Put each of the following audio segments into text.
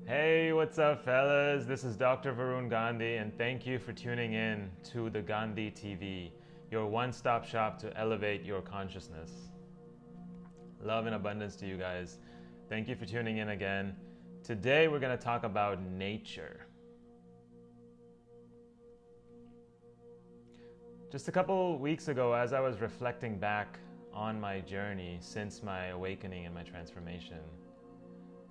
Hey, what's up, fellas? This is Dr. Varun Gandhi, and thank you for tuning in to the Gandhi TV, your one-stop shop to elevate your consciousness. Love and abundance to you guys. Thank you for tuning in again. Today, we're going to talk about nature. Just a couple weeks ago, as I was reflecting back on my journey since my awakening and my transformation,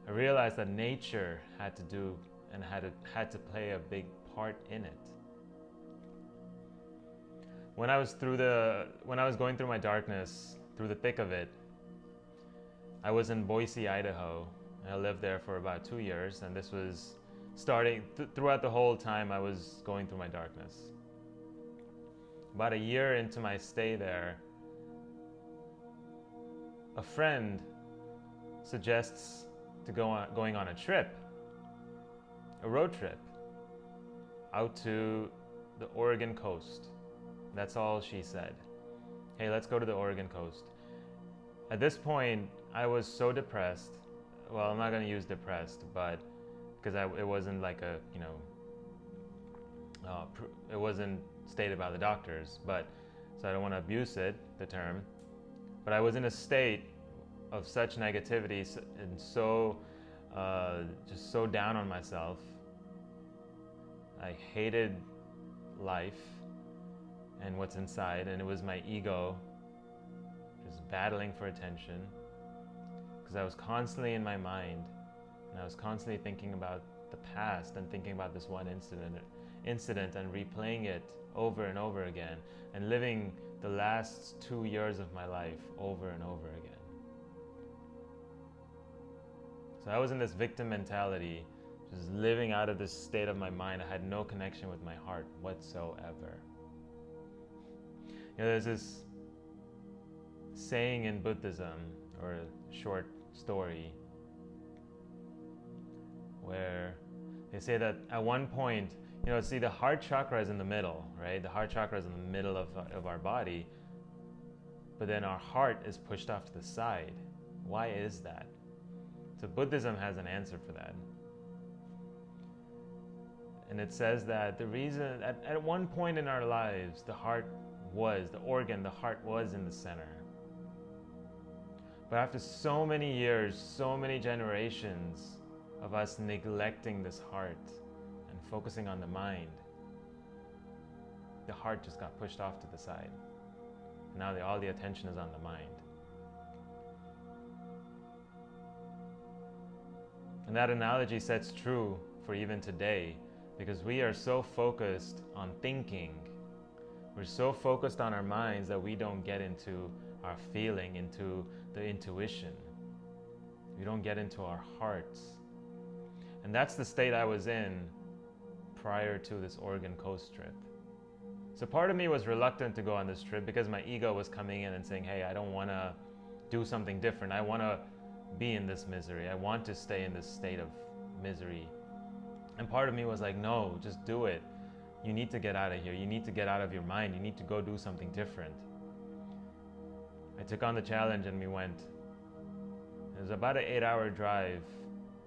I realized that nature had to do and had to play a big part in it. When I was going through my darkness, through the thick of it, I was in Boise, Idaho. I lived there for about 2 years, and this was starting throughout the whole time I was going through my darkness. About a year into my stay there, a friend suggests going on a trip, a road trip, out to the Oregon coast. That's all she said. Hey, let's go to the Oregon coast. At this point, I was so depressed. Well, I'm not going to use depressed, but because it wasn't like a, it wasn't stated by the doctors, but so I don't want to abuse the term, but I was in a state of such negativity and just so down on myself. I hated life and what's inside, and it was my ego just battling for attention, because I was constantly in my mind, and I was constantly thinking about the past and thinking about this one incident and replaying it over and over again, and living the last 2 years of my life over and over again. So I was in this victim mentality, just living out of this state of my mind. I had no connection with my heart whatsoever. There's this saying in Buddhism, or a short story, where they say that at one point, see, the heart chakra is in the middle, right? The heart chakra is in the middle of our body, but then our heart is pushed off to the side. Why is that? So Buddhism has an answer for that. And it says that the reason, at one point in our lives, the heart was in the center. But after so many years, so many generations of us neglecting this heart and focusing on the mind, the heart just got pushed off to the side. Now all the attention is on the mind. And that analogy sets true for even today, because we are so focused on thinking, we're so focused on our minds that we don't get into our feeling, into the intuition. We don't get into our hearts. And that's the state I was in prior to this Oregon coast trip. So part of me was reluctant to go on this trip because my ego was coming in and saying, hey, I don't want to do something different. I want to be in this misery. I want to stay in this state of misery. And part of me was like, no, just do it. You need to get out of here. You need to get out of your mind. You need to go do something different. I took on the challenge and we went. It was about an 8-hour drive,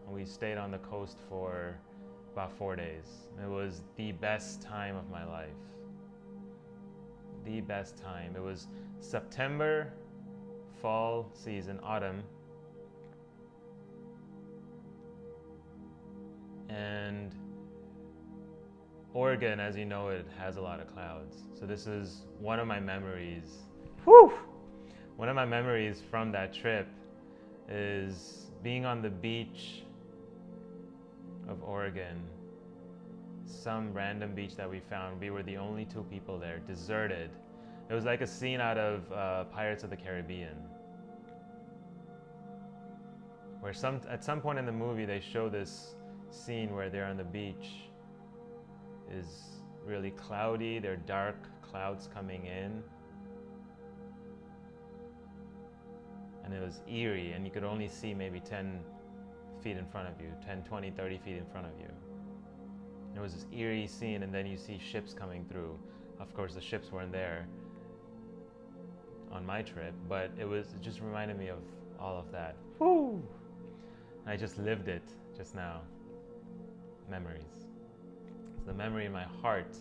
and we stayed on the coast for about 4 days. It was the best time of my life. The best time. It was September, fall season, autumn. And Oregon, as you know, it has a lot of clouds. So this is one of my memories. Whew! One of my memories from that trip is being on the beach of Oregon. Some random beach that we found. We were the only 2 people there, deserted. It was like a scene out of Pirates of the Caribbean, where at some point in the movie they show this scene where they're on the beach. Is really cloudy. There are dark clouds coming in, and it was eerie, and you could only see maybe 10 feet in front of you, 10, 20, 30 feet in front of you. It was this eerie scene, and then you see ships coming through. Of course, the ships weren't there on my trip, but it just reminded me of all of that. Woo! I just lived it just now. memories. It's the memory in my heart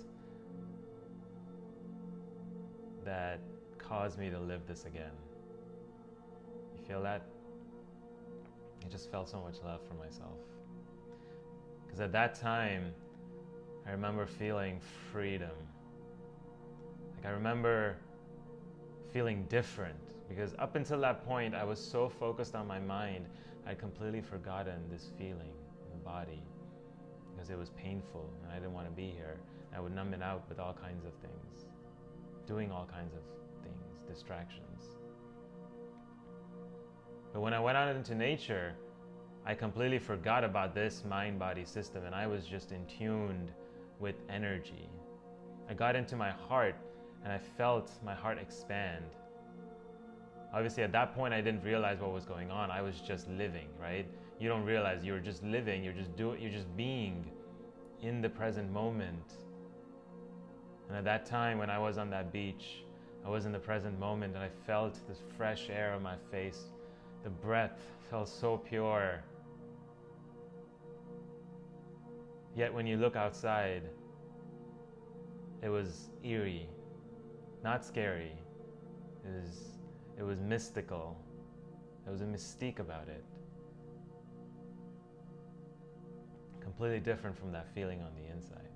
that caused me to live this again. You feel that? I just felt so much love for myself. Because at that time, I remember feeling freedom. Like I remember feeling different, because up until that point, I was so focused on my mind, I'd completely forgotten this feeling in the body, because it was painful and I didn't want to be here. I would numb it out with all kinds of things, doing all kinds of things, distractions. But when I went out into nature, I completely forgot about this mind-body system, and I was just in tuned with energy. I got into my heart and I felt my heart expand. Obviously at that point I didn't realize what was going on. I was just living, right? You don't realize you're just living, you're just being in the present moment. And at that time when I was on that beach, I was in the present moment and I felt this fresh air on my face. The breath felt so pure. Yet when you look outside, it was eerie, not scary. It was mystical. There was a mystique about it. Completely different from that feeling on the inside.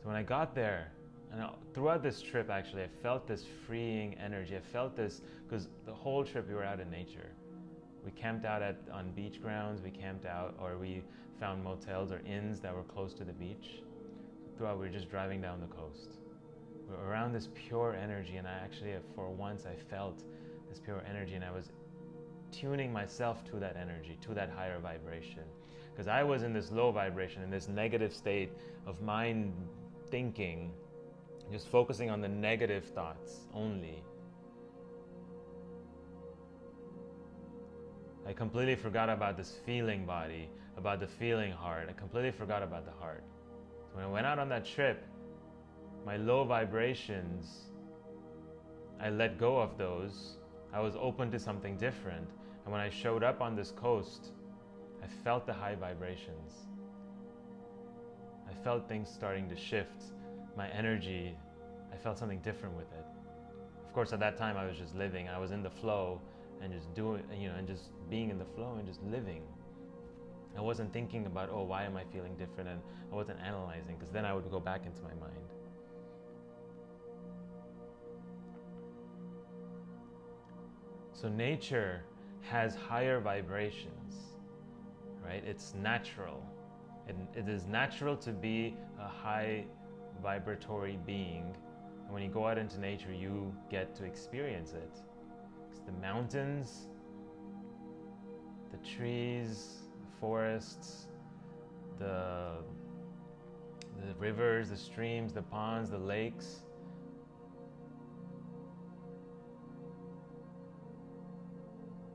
So when I got there, and throughout this trip actually, I felt this freeing energy. I felt this, because the whole trip we were out in nature. We camped out on beach grounds, we camped out, or we found motels or inns that were close to the beach. Throughout, we were just driving down the coast. We were around this pure energy, and I actually, for once, I felt this pure energy, and I was tuning myself to that energy, to that higher vibration. Because I was in this low vibration, in this negative state of mind thinking, just focusing on the negative thoughts only. I completely forgot about this feeling body, about the feeling heart. I completely forgot about the heart. So when I went out on that trip, my low vibrations, I let go of those. I was open to something different. And when I showed up on this coast, I felt the high vibrations. I felt things starting to shift. My energy, I felt something different with it. Of course, at that time, I was just living. I was in the flow and just doing, and just being in the flow and just living. I wasn't thinking about, oh, why am I feeling different? And I wasn't analyzing, because then I would go back into my mind. So nature has higher vibrations, right? It's natural. It is natural to be a high vibratory being. And when you go out into nature, you get to experience it. It's the mountains, the trees, the forests, the rivers, the streams, the ponds, the lakes.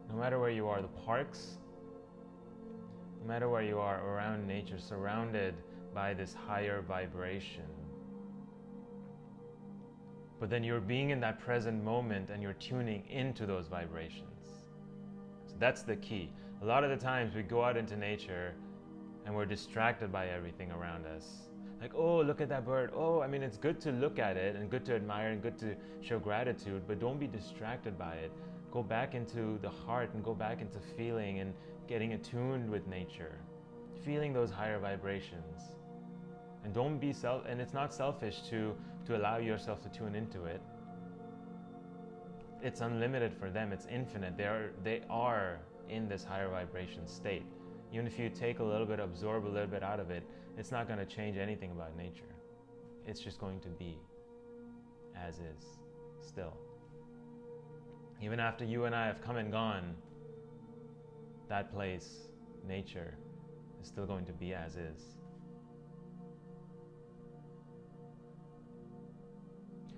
No matter where you are, the parks, no matter where you are around nature, surrounded by this higher vibration. But then you're being in that present moment and you're tuning into those vibrations. So that's the key. A lot of the times we go out into nature and we're distracted by everything around us. Like, oh, look at that bird. Oh, I mean, it's good to look at it and good to admire and good to show gratitude, but don't be distracted by it. Go back into the heart and go back into feeling and getting attuned with nature, feeling those higher vibrations. And don't be and it's not selfish to allow yourself to tune into it. It's unlimited for them, it's infinite. They are in this higher vibration state. Even if you take a little bit, absorb a little bit out of it, it's not going to change anything about nature. It's just going to be as is, still. Even after you and I have come and gone, that place, nature, is still going to be as is.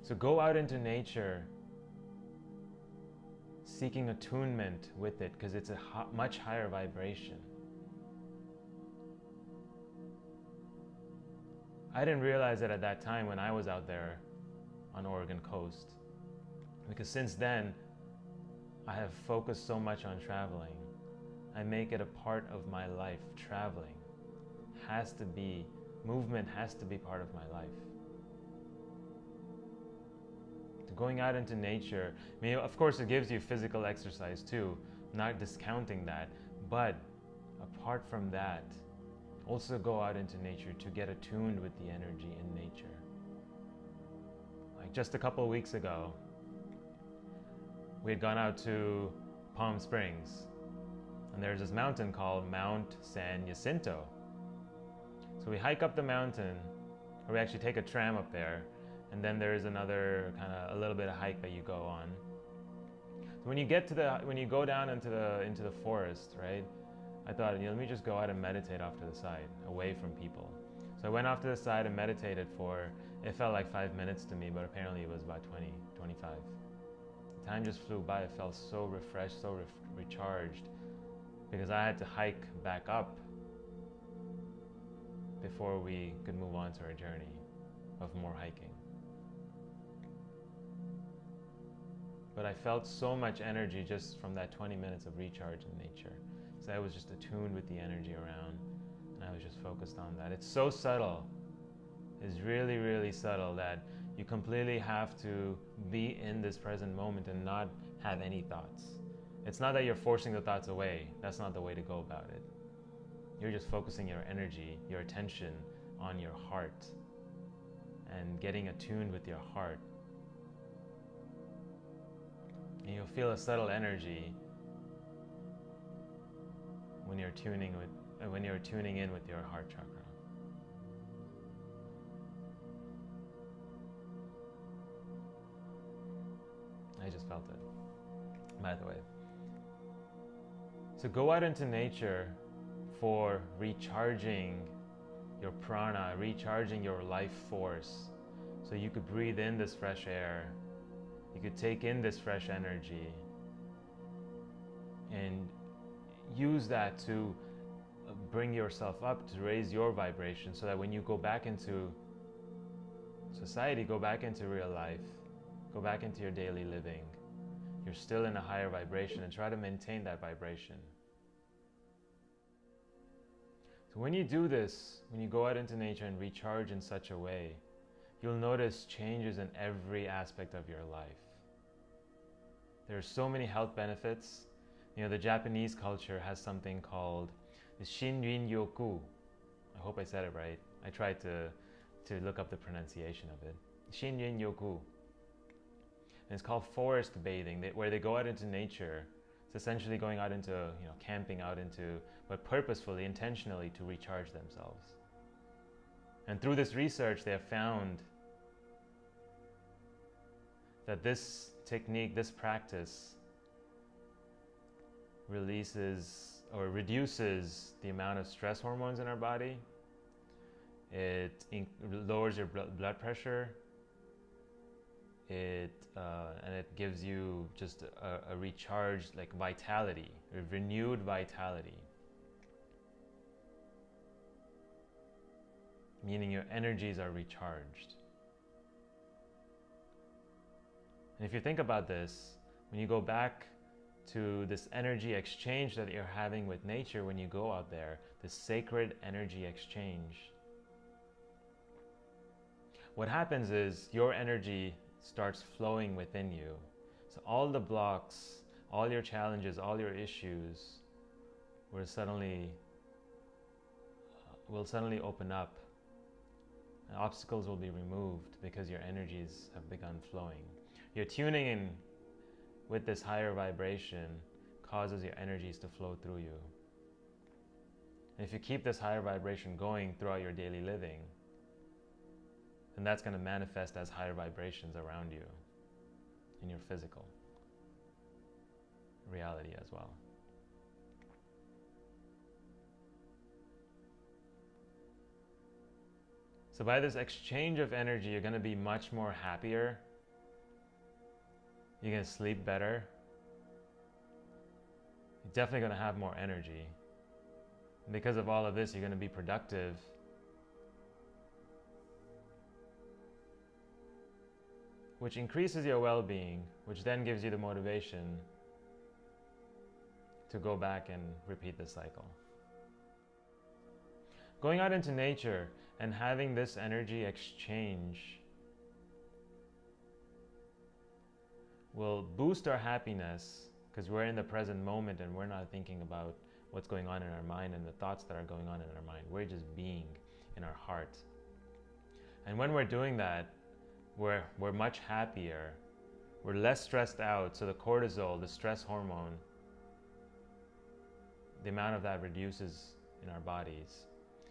So go out into nature seeking attunement with it, because it's a much higher vibration. I didn't realize it at that time when I was out there on Oregon coast, because since then I have focused so much on traveling I make it a part of my life. Traveling has to be, movement has to be part of my life. Going out into nature, I mean, of course it gives you physical exercise too, not discounting that, but apart from that, also go out into nature to get attuned with the energy in nature. Like just a couple of weeks ago, we had gone out to Palm Springs, and there's this mountain called Mount San Jacinto. So we hike up the mountain, or we actually take a tram up there, and then there's another kind of a little bit of hike that you go on. So when you go down into the forest, right? I thought, let me just go out and meditate off to the side, away from people. So I went off to the side and meditated for, it felt like 5 minutes to me, but apparently it was about 20, 25. The time just flew by. I felt so refreshed, so recharged, because I had to hike back up before we could move on to our journey of more hiking. But I felt so much energy just from that 20 minutes of recharge in nature. So I was just attuned with the energy around, and I was just focused on that. It's so subtle. It's really, really subtle that you completely have to be in this present moment and not have any thoughts. It's not that you're forcing the thoughts away. That's not the way to go about it. You're just focusing your energy, your attention on your heart and getting attuned with your heart. And you'll feel a subtle energy when you're tuning in with your heart chakra. I just felt it, by the way. So go out into nature for recharging your prana, recharging your life force, so you could breathe in this fresh air, you could take in this fresh energy, and use that to bring yourself up, to raise your vibration, so that when you go back into society, go back into real life, go back into your daily living, you're still in a higher vibration, and try to maintain that vibration. So when you do this, when you go out into nature and recharge in such a way, you'll notice changes in every aspect of your life. There are so many health benefits. The Japanese culture has something called the Shinrin-yoku. I hope I said it right. I tried to look up the pronunciation of it. Shinrin-yoku. And it's called forest bathing, where they go out into nature. It's essentially going out into, camping out into, but purposefully, intentionally to recharge themselves. And through this research, they have found that this technique, this practice, releases or reduces the amount of stress hormones in our body. It lowers your blood pressure. And it gives you just a recharged, vitality, a renewed vitality. Meaning your energies are recharged. And if you think about this, when you go back to this energy exchange that you're having with nature when you go out there, this sacred energy exchange, what happens is your energy starts flowing within you. So all the blocks, all your challenges, all your issues will suddenly open up. And obstacles will be removed because your energies have begun flowing. You're tuning in with this higher vibration causes your energies to flow through you. And if you keep this higher vibration going throughout your daily living, then that's going to manifest as higher vibrations around you in your physical reality as well. So by this exchange of energy, you're going to be much more happier. You're going to sleep better. You're definitely going to have more energy. And because of all of this, you're going to be productive. Which increases your well-being, which then gives you the motivation to go back and repeat the cycle. Going out into nature and having this energy exchange will boost our happiness, because we're in the present moment and we're not thinking about what's going on in our mind and the thoughts that are going on in our mind. We're just being in our heart. And when we're doing that, we're much happier. We're less stressed out. So the cortisol, the stress hormone, the amount of that reduces in our bodies.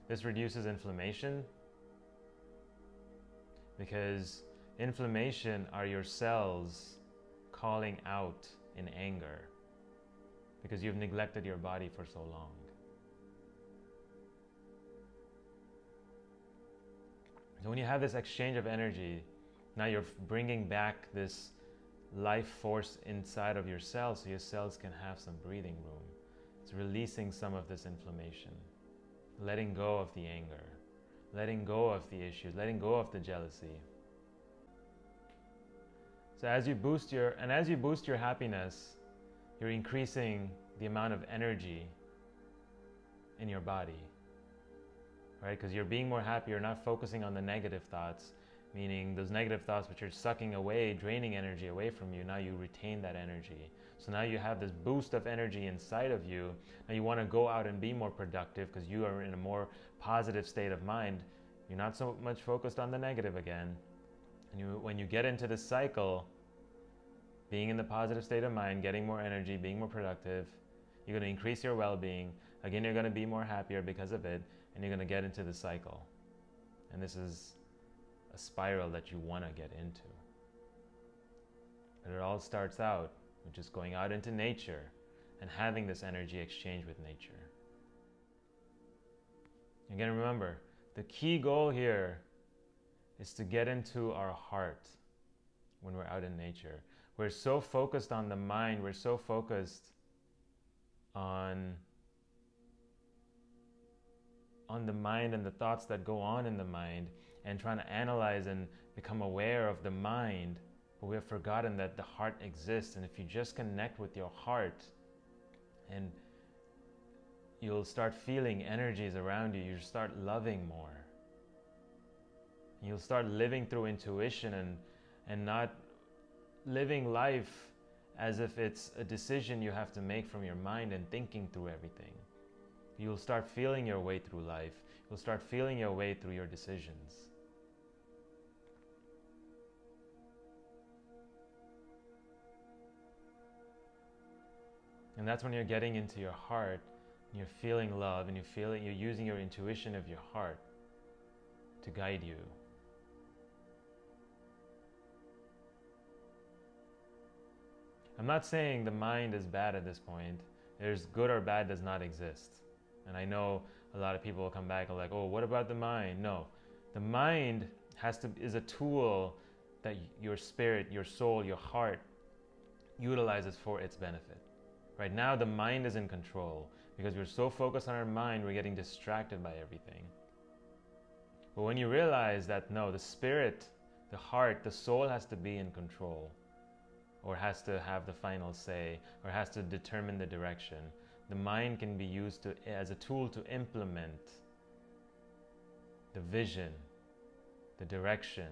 This reduces inflammation, because inflammation are your cells calling out in anger because you've neglected your body for so long. So when you have this exchange of energy, now you're bringing back this life force inside of your cells, so your cells can have some breathing room. It's releasing some of this inflammation, letting go of the anger, letting go of the issues, letting go of the jealousy. So as you boost your happiness, you're increasing the amount of energy in your body, right? Because you're being more happy, you're not focusing on the negative thoughts, meaning those negative thoughts which are sucking away, draining energy away from you. Now you retain that energy. So now you have this boost of energy inside of you. Now you want to go out and be more productive because you are in a more positive state of mind. You're not so much focused on the negative again. And when you get into this cycle, being in the positive state of mind, getting more energy, being more productive, you're going to increase your well-being. Again, you're going to be more happier because of it, and you're going to get into the cycle. And this is a spiral that you want to get into. But it all starts out with just going out into nature and having this energy exchange with nature. Again, remember, the key goal here is to get into our heart when we're out in nature. We're so focused on the mind, we're so focused on the mind and the thoughts that go on in the mind, and trying to analyze and become aware of the mind, but we have forgotten that the heart exists. And if you just connect with your heart, and you'll start feeling energies around you, you'll start loving more. You'll start living through intuition and not living life as if it's a decision you have to make from your mind and thinking through everything. You'll start feeling your way through life. You'll start feeling your way through your decisions. And that's when you're getting into your heart, and you're feeling love, and you're using your intuition of your heart to guide you. I'm not saying the mind is bad at this point. There's good or bad does not exist. And I know a lot of people will come back and like, oh, what about the mind? No, the mind is a tool that your spirit, your soul, your heart utilizes for its benefit. Right now, the mind is in control because we're so focused on our mind, we're getting distracted by everything. But when you realize that no, the spirit, the heart, the soul has to be in control, or has to have the final say, or has to determine the direction, the mind can be used as a tool to implement the vision, the direction,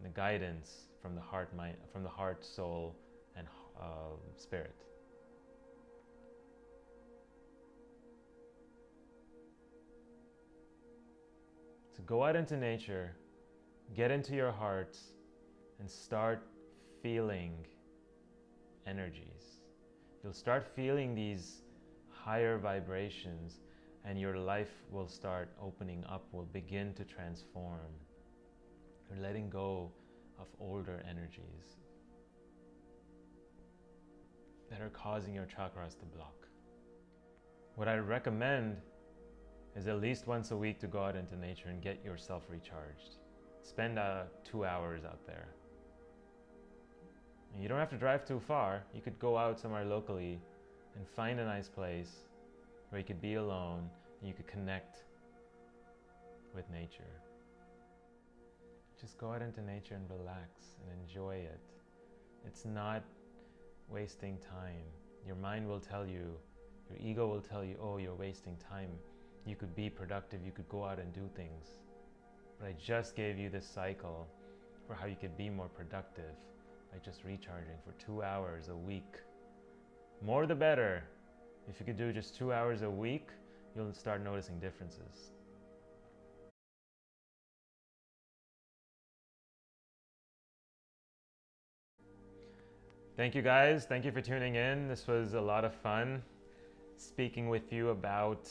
the guidance from the heart, soul, and spirit. So go out into nature, get into your heart, and start feeling energies. You'll start feeling these higher vibrations, and your life will start opening up, will begin to transform. You're letting go of older energies that are causing your chakras to block. What I recommend is at least once a week to go out into nature and get yourself recharged. Spend 2 hours out there. And you don't have to drive too far. You could go out somewhere locally and find a nice place where you could be alone and you could connect with nature. Just go out into nature and relax and enjoy it. It's not wasting time. Your mind will tell you Your ego will tell you, oh, you're wasting time. You could be productive, you could go out and do things. But I just gave you this cycle for how you could be more productive by just recharging for 2 hours a week. More the better. If you could do just 2 hours a week, you'll start noticing differences. Thank you guys. Thank you for tuning in. This was a lot of fun speaking with you about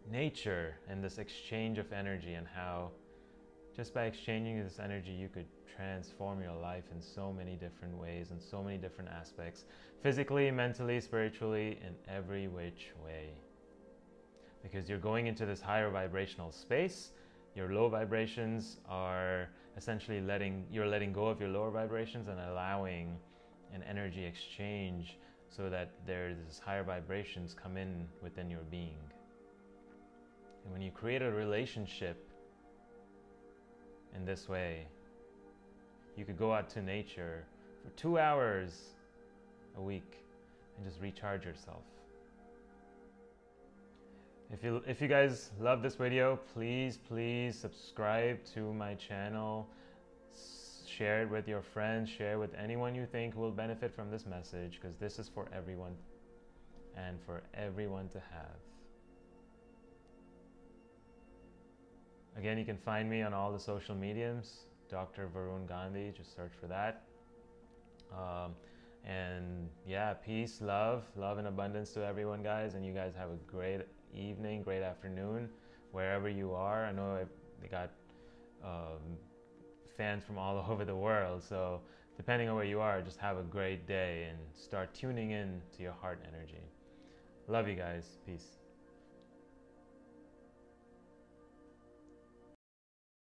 nature and this exchange of energy, and how just by exchanging this energy you could transform your life in so many different ways, in so many different aspects, physically, mentally, spiritually, in every which way. Because you're going into this higher vibrational space. Your low vibrations are essentially you're letting go of your lower vibrations and allowing an energy exchange so that there's higher vibrations come in within your being. And when you create a relationship in this way, you could go out to nature for 2 hours a week and just recharge yourself. If you guys love this video, please subscribe to my channel. Share it with your friends, share it with anyone you think will benefit from this message, because this is for everyone and for everyone to have. Again, you can find me on all the social mediums, Dr. Varun Gandhi, just search for that. And yeah, peace, love and abundance to everyone, guys. And you guys have a great evening, great afternoon, wherever you are. I know they got fans from all over the world, so depending on where you are, just have a great day and start tuning in to your heart energy. Love you guys. Peace.